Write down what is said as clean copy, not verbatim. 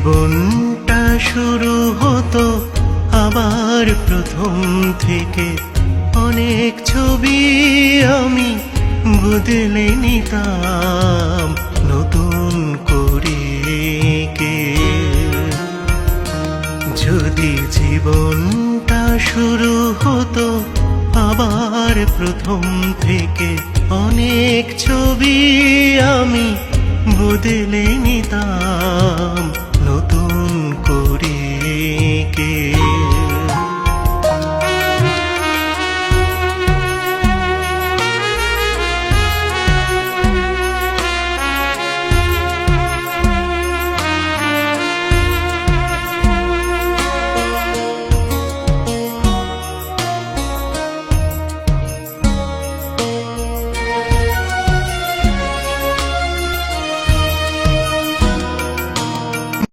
জীবনটা শুরু হতো আবার প্রথম থেকে, অনেক ছবি আমি বদলে নিতাম নতুন করে কে। যদি জীবনটা শুরু হতো আবার প্রথম থেকে, অনেক ছবি আমি বদলে নিতাম